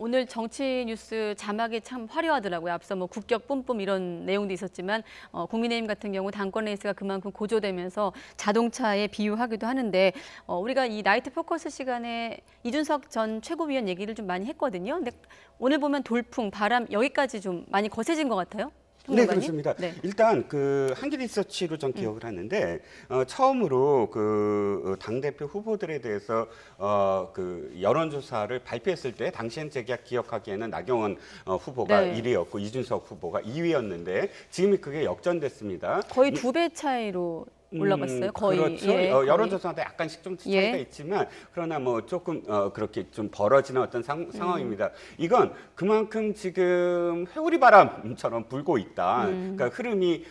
오늘 정치 뉴스 자막이 참 화려하더라고요. 앞서 뭐 국격 뿜뿜 이런 내용도 있었지만 국민의힘 같은 경우 당권 레이스가 그만큼 고조되면서 자동차에 비유하기도 하는데 우리가 이 나이트 포커스 시간에 이준석 전 최고위원 얘기를 좀 많이 했거든요. 근데 오늘 보면 돌풍, 바람 여기까지 좀 많이 거세진 것 같아요. 네, 평론가님? 그렇습니다. 네. 일단 그 한길 리서치로 전 기억을 하는데 처음으로 그 당대표 후보들에 대해서 그 여론조사를 발표했을 때 당시엔 제가 기억하기에는 나경원 후보가 네. 1위였고 이준석 후보가 2위였는데 지금이 그게 역전됐습니다. 거의 2배 차이로 올라갔어요. 거의. 그렇죠. 예, 거의. 여론조사마다 약간씩 좀 차이가 예. 있지만 그러나 뭐 조금 그렇게 좀 벌어지는 어떤 상황입니다. 이건 그만큼 지금 회오리 바람처럼 불고 있다. 그러니까 흐름이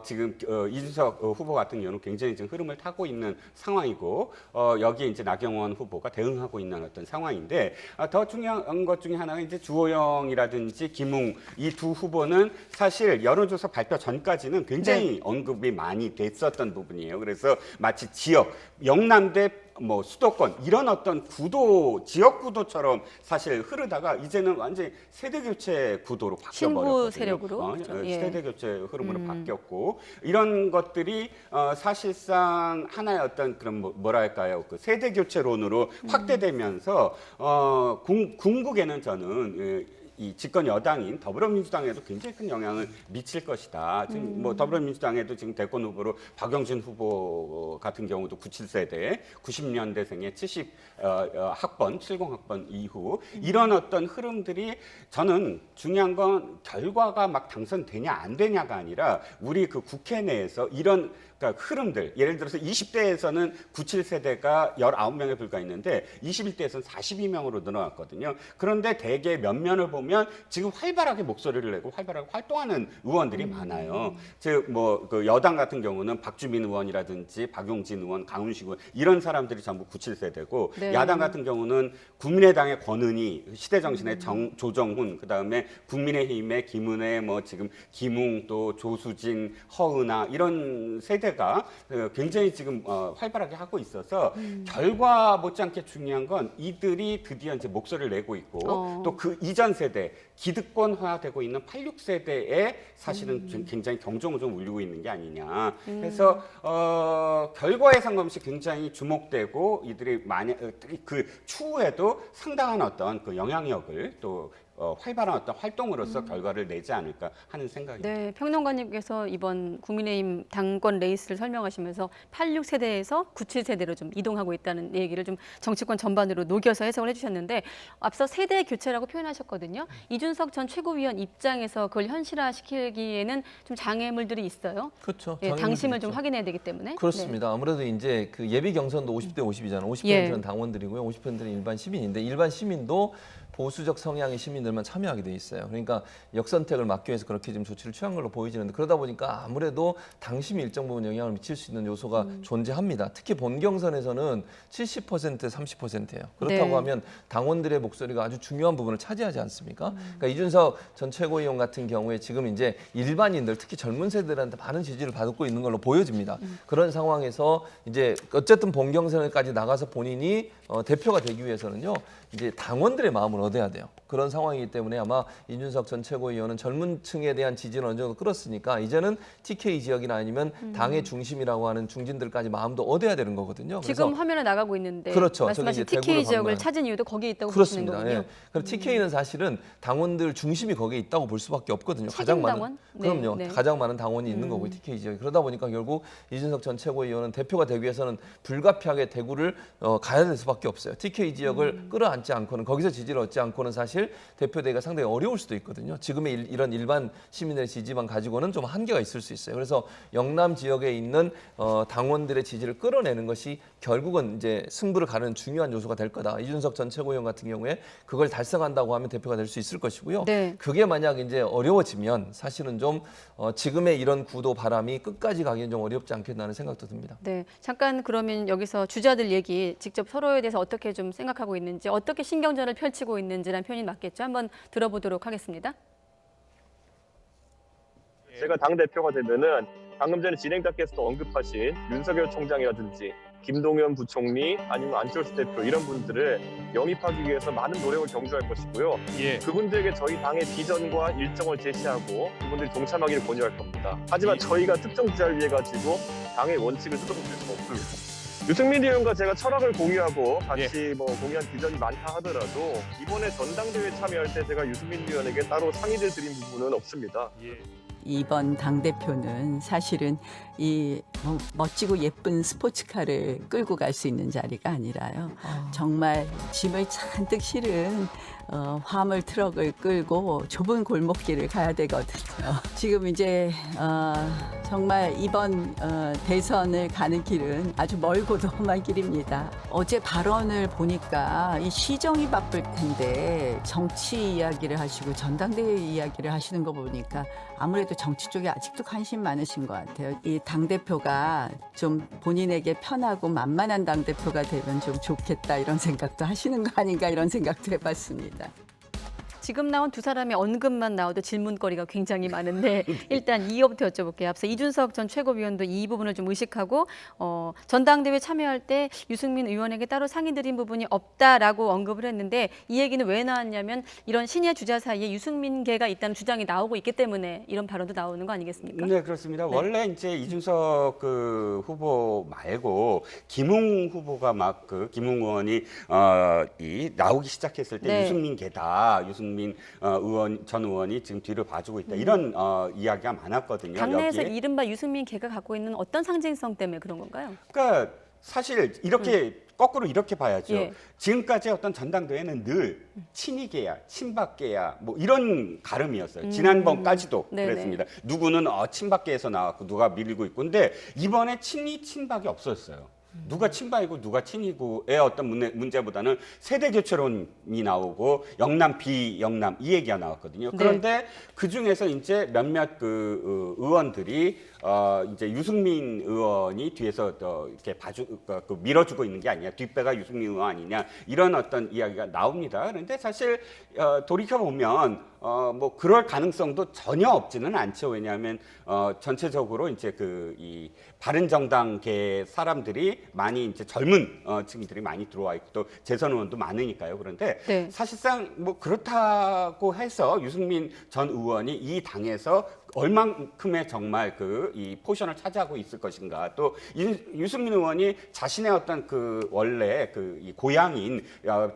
지금 이준석 후보 같은 경우는 굉장히 지금 흐름을 타고 있는 상황이고 여기에 이제 나경원 후보가 대응하고 있는 어떤 상황인데 더 중요한 것 중에 하나가 이제 주호영이라든지 김웅 이 두 후보는 사실 여론조사 발표 전까지는 굉장히 언급이 많이 됐었던 부분. 이에요. 그래서 마치 지역 영남대 뭐 수도권 이런 어떤 구도 지역 구도처럼 사실 흐르다가 이제는 완전히 세대 교체 구도로 바뀌어버렸거든요. 신부 세력으로 그렇죠. 예. 세대 교체 흐름으로 바뀌었고 이런 것들이 사실상 하나의 어떤 그런 뭐랄까요 그 세대 교체론으로 확대되면서 궁극에는 저는 이 집권 여당인 더불어민주당에도 굉장히 큰 영향을 미칠 것이다. 지금 뭐 더불어민주당에도 지금 대권 후보로 박영진 후보 같은 경우도 97세대, 90년대생의 70학번, 70학번 이후 이런 어떤 흐름들이 저는 중요한 건 결과가 막 당선되냐 안 되냐가 아니라 우리 그 국회 내에서 이런 그러니까 흐름들 예를 들어서 20대에서는 97세대가 19명에 불과했는데 21대에서는 42명으로 늘어났거든요. 그런데 대개 면면을 보면 지금 활발하게 목소리를 내고 활발하게 활동하는 의원들이 많아요. 즉 뭐 그 여당 같은 경우는 박주민 의원이라든지 박용진 의원, 강훈식 의원 이런 사람들이 전부 97세대고 네. 야당 같은 경우는 국민의당의 권은희, 시대정신의 조정훈, 그다음에 국민의힘의 김은혜, 뭐 지금 김웅 또 조수진, 허은하 이런 세대가 굉장히 지금 활발하게 하고 있어서 결과 못지않게 중요한 건 이들이 드디어 이제 목소리를 내고 있고 또 그 이전 세대 기득권화되고 있는 86세대에 사실은 굉장히 경종을 좀 울리고 있는 게 아니냐. 그래서 결과에 상관없이 굉장히 주목되고 이들이 만약 그 추후에도 상당한 어떤 그 영향력을 또 활발한 어떤 활동으로서 결과를 내지 않을까 하는 생각입니다. 네, 평론가님께서 이번 국민의힘 당권 레이스를 설명하시면서 86세대에서 97세대로 좀 이동하고 있다는 얘기를 좀 정치권 전반으로 녹여서 해석을 해주셨는데 앞서 세대 교체라고 표현하셨거든요. 이준석 전 최고위원 입장에서 그걸 현실화시키기에는 좀 장애물들이 있어요. 그렇죠. 예, 당심을 있죠. 좀 확인해야 되기 때문에. 그렇습니다. 아무래도 이제 그 예비 경선도 50대 50이잖아요. 50%는 예. 당원들이고요. 50%는 일반 시민인데 일반 시민도 보수적 성향의 시민들만 참여하게 돼 있어요. 그러니까 역선택을 막기 위해서 그렇게 지금 조치를 취한 걸로 보이지는데 그러다 보니까 아무래도 당심이 일정 부분 영향을 미칠 수 있는 요소가 존재합니다. 특히 본 경선에서는 70% 30%예요. 그렇다고 네. 하면 당원들의 목소리가 아주 중요한 부분을 차지하지 않습니까? 그러니까 이준석 전 최고위원 같은 경우에 지금 이제 일반인들 특히 젊은 세대들한테 많은 지지를 받고 있는 걸로 보여집니다. 그런 상황에서 이제 어쨌든 본 경선까지 나가서 본인이 대표가 되기 위해서는요. 이제 당원들의 마음을 얻어야 돼요. 그런 상황이기 때문에 아마 이준석 전 최고위원은 젊은 층에 대한 지지를 어느 정도 끌었으니까 이제는 TK 지역이나 아니면 당의 중심이라고 하는 중진들까지 마음도 얻어야 되는 거거든요. 지금 그래서 화면에 나가고 있는데 그렇죠. 말씀하신 저기 이제 TK 대구로 지역을 방문한- 찾은 이유도 거기에 있다고 보시는 그렇습니다. 거군요. 예. 그럼 TK는 사실은 당원들 중심이 거기에 있다고 볼 수밖에 없거든요. 가장 많은 책임당원? 네, 그럼요. 네. 가장 많은 당원이 있는 거고요. TK 지역이. 그러다 보니까 결국 이준석 전 최고위원은 대표가 되기 위해서는 불가피하게 대구를 가야 될 수밖에 없어요. TK 지역을 끌어안지 않고는 거기서 지지를 얻지 않고는 사실 대표되기가 상당히 어려울 수도 있거든요. 지금의 이런 일반 시민들의 지지만 가지고는 좀 한계가 있을 수 있어요. 그래서 영남 지역에 있는 당원들의 지지를 끌어내는 것이 결국은 이제 승부를 가르는 중요한 요소가 될 거다. 이준석 전 최고위원 같은 경우에 그걸 달성한다고 하면 대표가 될 수 있을 것이고요. 네. 그게 만약 이제 어려워지면 사실은 좀 지금의 이런 구도 바람이 끝까지 가기는 좀 어렵지 않겠나는 생각도 듭니다. 네, 잠깐 그러면 여기서 주자들 얘기 직접 서로에 대해서 어떻게 좀 생각하고 있는지 어떻게 신경전을 펼치고 있는지라는 표현이 맞겠죠. 한번 들어보도록 하겠습니다. 제가 당대표가 되면은 방금 전에 진행자께서도 언급하신 윤석열 총장이라든지 김동연 부총리 아니면 안철수 대표 이런 분들을 영입하기 위해서 많은 노력을 경주할 것이고요. 예. 그분들에게 저희 당의 비전과 일정을 제시하고 그분들이 동참하기를 권유할 겁니다. 하지만 예. 저희가 특정 주자를 위해 가지고 당의 원칙을 뜯어볼 수는 없습니다. 유승민 의원과 제가 철학을 공유하고 같이 뭐 공유한 비전이 많다 하더라도 이번에 전당대회 참여할 때 제가 유승민 의원에게 따로 상의를 드린 부분은 없습니다. 예. 이번 당대표는 사실은 이 멋지고 예쁜 스포츠카를 끌고 갈 수 있는 자리가 아니라요. 정말 짐을 잔뜩 실은 화물 트럭을 끌고 좁은 골목길을 가야 되거든요. 지금 이제 정말 이번 대선을 가는 길은 아주 멀고도 험한 길입니다. 어제 발언을 보니까 이 시정이 바쁠 텐데 정치 이야기를 하시고 전당대회 이야기를 하시는 거 보니까 아무래도 정치 쪽에 아직도 관심 많으신 것 같아요. 이 당대표가 좀 본인에게 편하고 만만한 당대표가 되면 좀 좋겠다 이런 생각도 하시는 거 아닌가 이런 생각도 해봤습니다. 지금 나온 두 사람의 언급만 나와도 질문거리가 굉장히 많은데 일단 이어부터 여쭤볼게요. 앞서 이준석 전 최고위원도 이 부분을 좀 의식하고 전당대회 참여할 때 유승민 의원에게 따로 상의드린 부분이 없다라고 언급을 했는데 이 얘기는 왜 나왔냐면 이런 신예 주자 사이에 유승민계가 있다는 주장이 나오고 있기 때문에 이런 발언도 나오는 거 아니겠습니까? 네, 그렇습니다. 네. 원래 이제 이준석 그 후보 말고 김웅 후보가 막 김웅 의원이 나오기 시작했을 때 네. 유승민계다. 유승민 전 의원이 지금 뒤를 봐주고 있다. 이런 이야기가 많았거든요. 당내에서 여기에. 이른바 유승민계가 갖고 있는 어떤 상징성 때문에 그런 건가요? 그러니까 사실 이렇게 거꾸로 이렇게 봐야죠. 예. 지금까지 어떤 전당대회는 늘 친이계야, 친박계야, 뭐 이런 가름이었어요. 지난번까지도 네네. 그랬습니다. 누구는 친박계에서 나왔고 누가 밀고 있고, 근데 이번에 친이 친박이 없었어요. 누가 친박이고 누가 친이고의 어떤 문제보다는 세대 교체론이 나오고 영남 비영남 이 얘기가 나왔거든요. 네. 그런데 그 중에서 이제 몇몇 그 의원들이 이제 유승민 의원이 뒤에서 이렇게 밀어주고 있는 게 아니냐, 뒷배가 유승민 의원 아니냐 이런 어떤 이야기가 나옵니다. 그런데 사실 돌이켜 보면 뭐 그럴 가능성도 전혀 없지는 않죠. 왜냐하면 전체적으로 이제 이 바른정당계 사람들이 많이 이제 젊은 층들이 많이 들어와 있고 또 재선 의원도 많으니까요. 그런데 네. 사실상 뭐 그렇다고 해서 유승민 전 의원이 이 당에서 얼만큼의 정말 이 포션을 차지하고 있을 것인가. 또 유승민 의원이 자신의 어떤 원래 이 고향인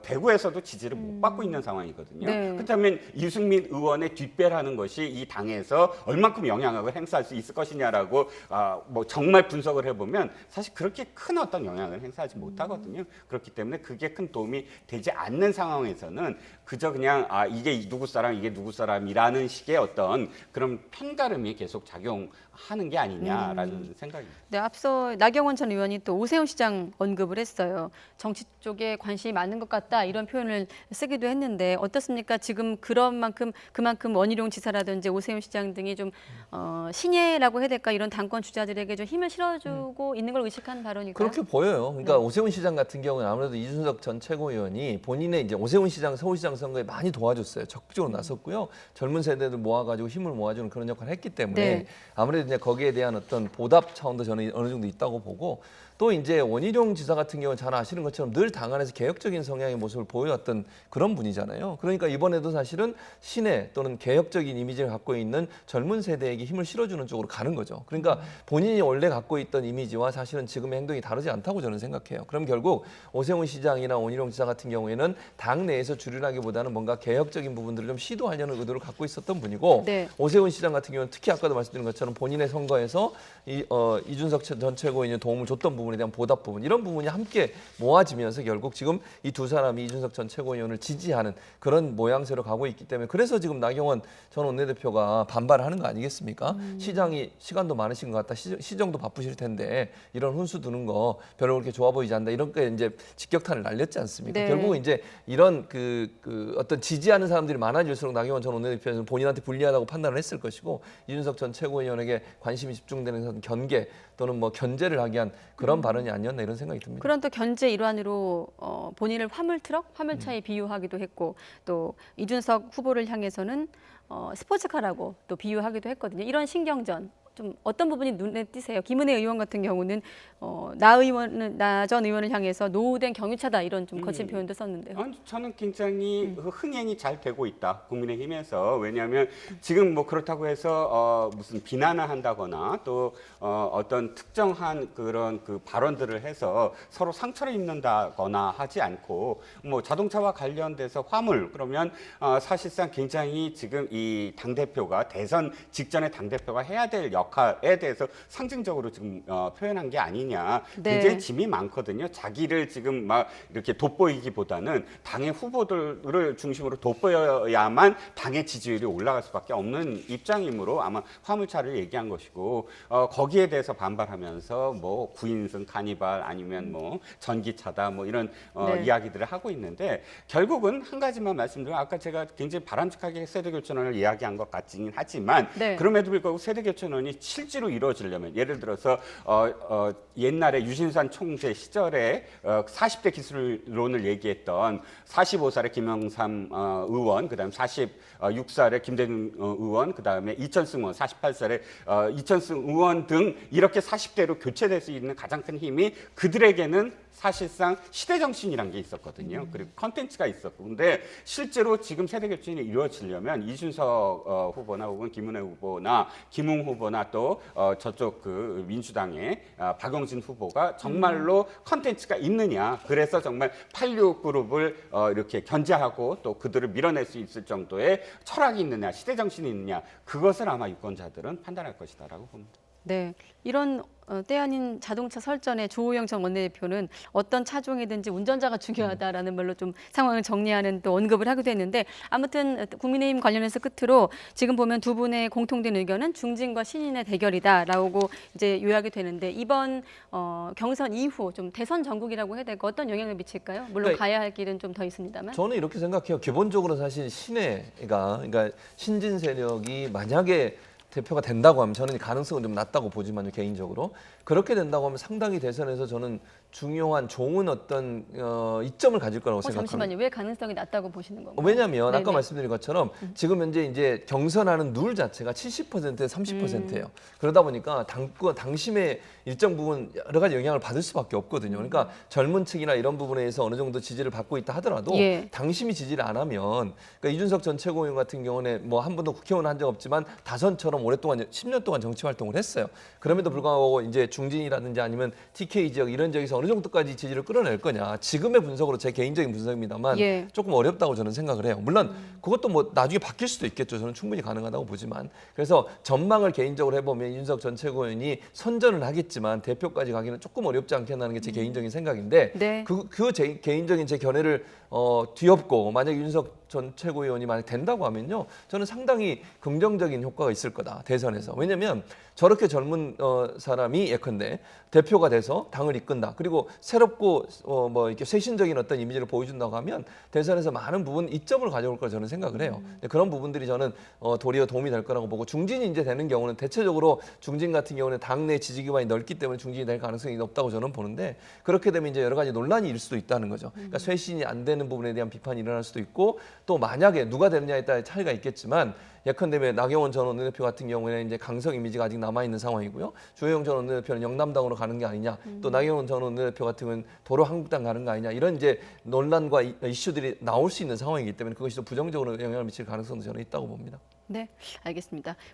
대구에서도 지지를 못 받고 있는 상황이거든요. 네. 그렇다면 유승민 의원의 뒷배라는 것이 이 당에서 얼만큼 영향력을 행사할 수 있을 것이냐라고 뭐 정말 분석을 해보면 사실 그렇게 큰 어떤 영향을 행사하지 못하거든요. 그렇기 때문에 그게 큰 도움이 되지 않는 상황에서는 그저 그냥 이게 누구 사람 이게 누구 사람이라는 식의 어떤 그런 편가름이 계속 작용하는 게 아니냐라는 생각입니다. 네, 앞서 나경원 전 의원이 또 오세훈 시장 언급을 했어요. 정치 쪽에 관심이 많은 것 같다 이런 표현을 쓰기도 했는데 어떻습니까? 지금 그만큼 원희룡 지사라든지 오세훈 시장 등이 좀 신예라고 해야 될까 이런 당권 주자들에게 좀 힘을 실어주고 있는 걸 의식한 발언일까요? 그렇게 보여요. 그러니까 오세훈 시장 같은 경우는 아무래도 이준석 전 최고위원이 본인의 이제 오세훈 시장 서울시장 선거에 많이 도와줬어요. 적극적으로 나섰고요. 젊은 세대들 모아가지고 힘을 모아주는 그런 역할을 했기 때문에 네. 아무래도 이제 거기에 대한 어떤 보답 차원도 저는 어느 정도 있다고 보고 또 이제 원희룡 지사 같은 경우는 잘 아시는 것처럼 늘 당 안에서 개혁적인 성향의 모습을 보여왔던 그런 분이잖아요. 그러니까 이번에도 사실은 신의 또는 개혁적인 이미지를 갖고 있는 젊은 세대에게 힘을 실어주는 쪽으로 가는 거죠. 그러니까 본인이 원래 갖고 있던 이미지와 사실은 지금의 행동이 다르지 않다고 저는 생각해요. 그럼 결국 오세훈 시장이나 원희룡 지사 같은 경우에는 당 내에서 주류라기보다는 뭔가 개혁적인 부분들을 좀 시도하려는 의도를 갖고 있었던 분이고 네. 오세훈 시장 같은 경우는 특히 아까도 말씀드린 것처럼 본인의 선거에서 이준석 전 최고위원이 도움을 줬던 부분에 대한 보답 부분 이런 부분이 함께 모아지면서 결국 지금 이 두 사람이 이준석 전 최고위원을 지지하는 그런 모양새로 가고 있기 때문에 그래서 지금 나경원 전 원내대표가 반발하는 거 아니겠습니까? 시장이 시간도 많으신 것 같다. 시정도 바쁘실 텐데 이런 훈수 두는 거 별로 그렇게 좋아 보이지 않는다. 이런 게 이제 직격탄을 날렸지 않습니까? 네. 결국은 이제 이런 어떤 지지하는 사람들이 많아질수록 나경원 전 원내대표는 본인한테 불리하다고 판단을 했을 것이고 이준석 전 최고위원에게 관심이 집중되는 견계 또는 뭐 견제를 하기 위한 그런 발언이 아니었나 이런 생각이 듭니다. 그런 또 견제 일환으로 본인을 화물차에 비유하기도 했고 또 이준석 후보를 향해서는 스포츠카라고 또 비유하기도 했거든요. 이런 신경전 좀 어떤 부분이 눈에 띄세요? 김은혜 의원 같은 경우는 나 전 의원을 향해서 노후된 경유차다 이런 좀 거친 표현도 썼는데요. 아니, 저는 굉장히 흥행이 잘 되고 있다 국민의힘에서. 왜냐하면 지금 뭐 그렇다고 해서 무슨 비난을 한다거나 또 어떤 특정한 그런 그 발언들을 해서 서로 상처를 입는다거나 하지 않고 뭐 자동차와 관련돼서 화물 그러면 사실상 굉장히 지금 이 당대표가 대선 직전에 당대표가 해야 될 역할에 대해서 상징적으로 지금 표현한 게 아니냐. 네. 굉장히 짐이 많거든요. 자기를 지금 막 이렇게 돋보이기보다는 당의 후보들을 중심으로 돋보여야만 당의 지지율이 올라갈 수밖에 없는 입장이므로 아마 화물차를 얘기한 것이고 거기에 대해서 반발하면서 뭐 9인승 카니발 아니면 뭐 전기차다 뭐 이런 네. 이야기들을 하고 있는데 결국은 한 가지만 말씀드리면 아까 제가 굉장히 바람직하게 세대교체론을 이야기한 것 같지는 하지만 네. 그럼에도 불구하고 세대교체론이 실제로 이루어지려면 예를 들어서 옛날에 유신산 총재 시절에 40대 기술론을 얘기했던 45살의 김영삼 의원, 그다음 46살의 김대중 의원, 그다음에 이천승 의원, 48살의 이천승 의원 등 이렇게 40대로 교체될 수 있는 가장 큰 힘이 그들에게는 사실상 시대 정신이란 게 있었거든요. 그리고 컨텐츠가 있었고, 근데 실제로 지금 세대 교체가 이루어지려면 이준석 후보나 혹은 김은혜 후보나 김웅 후보나 또 저쪽 그 민주당의 박용진 후보가 정말로 컨텐츠가 있느냐. 그래서 정말 86 그룹을 이렇게 견제하고 또 그들을 밀어낼 수 있을 정도의 철학이 있느냐, 시대 정신이 있느냐. 그것을 아마 유권자들은 판단할 것이다라고 봅니다. 네, 이런 때 아닌 자동차 설전에 조호영 전 원내대표는 어떤 차종이든지 운전자가 중요하다라는 말로 좀 상황을 정리하는 또 언급을 하기도 했는데 아무튼 국민의힘 관련해서 끝으로 지금 보면 두 분의 공통된 의견은 중진과 신인의 대결이다라고 이제 요약이 되는데 이번 경선 이후 좀 대선 전국이라고 해야 될까 어떤 영향을 미칠까요? 물론 그러니까 가야 할 길은 좀 더 있습니다만. 저는 이렇게 생각해요. 기본적으로 사실 그러니까 신진 세력이 만약에 대표가 된다고 하면 저는 가능성은 좀 낮다고 보지만요, 개인적으로. 그렇게 된다고 하면 상당히 대선에서 저는 중요한 좋은 어떤 이점을 가질 거라고 생각합니다. 잠시만요. 왜 가능성이 낮다고 보시는 건가요? 왜냐하면 네네. 아까 말씀드린 것처럼 지금 현재 이제 경선하는 룰 자체가 70%에 30%예요. 그러다 보니까 당심의 일정 부분 여러 가지 영향을 받을 수밖에 없거든요. 그러니까 젊은 층이나 이런 부분에서 어느 정도 지지를 받고 있다 하더라도 예. 당심이 지지를 안 하면 그러니까 이준석 전 최고위원 같은 경우는 뭐 한 번도 국회의원 한 적 없지만 다선처럼 오랫동안 10년 동안 정치 활동을 했어요. 그럼에도 불구하고 이제 중진이라든지 아니면 TK 지역 이런 지역에서 어느 정도까지 지지를 끌어낼 거냐. 지금의 분석으로 제 개인적인 분석입니다만 예. 조금 어렵다고 저는 생각을 해요. 물론 그것도 뭐 나중에 바뀔 수도 있겠죠. 저는 충분히 가능하다고 보지만. 그래서 전망을 개인적으로 해보면 이준석 전 최고위원이 선전을 하겠지만 대표까지 가기는 조금 어렵지 않겠나는 게 제 개인적인 생각인데 네. 제 개인적인 제 견해를 뒤엎고 만약 윤석 전 최고위원이 만약 된다고 하면요. 저는 상당히 긍정적인 효과가 있을 거다. 대선에서. 왜냐하면 저렇게 젊은 사람이 예컨대 대표가 돼서 당을 이끈다. 그리고 새롭고 뭐 이렇게 쇄신적인 어떤 이미지를 보여준다고 하면 대선에서 많은 부분 이점을 가져올 거라 저는 생각을 해요. 그런 부분들이 저는 도리어 도움이 될 거라고 보고 중진이 이제 되는 경우는 대체적으로 중진 같은 경우는 당내 지지 기반이 넓기 때문에 중진이 될 가능성이 높다고 저는 보는데 그렇게 되면 이제 여러 가지 논란이 일 수도 있다는 거죠. 그러니까 쇄신이 안 되는 부분에 대한 비판이 일어날 수도 있고 또 만약에 누가 되느냐에 따라 차이가 있겠지만 예컨대 나경원 전 원내대표 같은 경우에는 이제 강성 이미지가 아직 남아 있는 상황이고요. 주호영 전 원내대표는 영남당으로 가는 게 아니냐. 또 나경원 전 원내대표 같은 경우는 도로 한국당 가는 거 아니냐. 이런 이제 논란과 이슈들이 나올 수 있는 상황이기 때문에 그것이 또 부정적으로 영향을 미칠 가능성도 저는 있다고 봅니다. 네, 알겠습니다.